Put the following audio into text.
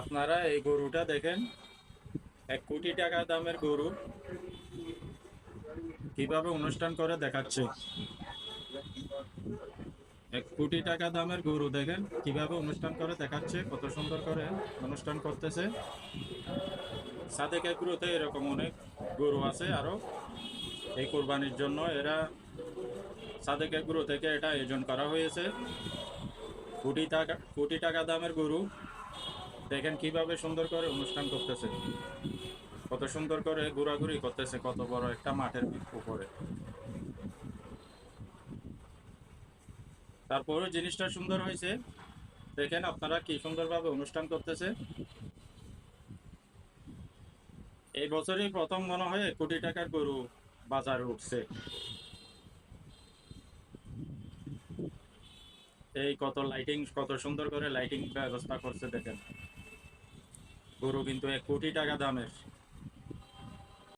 আপনারা এই গরুটা দেখেন, 1 কোটি টাকা দামের গরু কিভাবে অনুষ্ঠান করে দেখাচ্ছে। 1 কোটি টাকা দামের গরু দেখেন কিভাবে অনুষ্ঠান করে দেখাচ্ছে, কত সুন্দর করে অনুষ্ঠান করতেছে। সাদেক এগ্রোতে এরকম অনেক গরু আছে আরো, এই কোরবানির জন্য এরা সাদেক এগ্রো থেকে এটা আয়োজন করা হয়েছে। 1 কোটি টাকা দামের গরু দেখেন কিভাবে সুন্দর করে অনুষ্ঠান করতেছে, কত সুন্দর করে ঘোরাঘুরি করতেছে, কত বড় একটা মাঠের উপরে। তারপরে জিনিসটা সুন্দর হয়েছে, দেখেন আপনারা কি সুন্দরভাবে অনুষ্ঠান করতেছে। এই বছরই প্রথম মনে হয় 1 কোটি টাকার গরু বাজারে উঠছে। এই কত লাইটিং, কত সুন্দর করে লাইটিং ব্যবস্থা করছে দেখেন। গরু কিন্তু 1 কোটি টাকা দামের।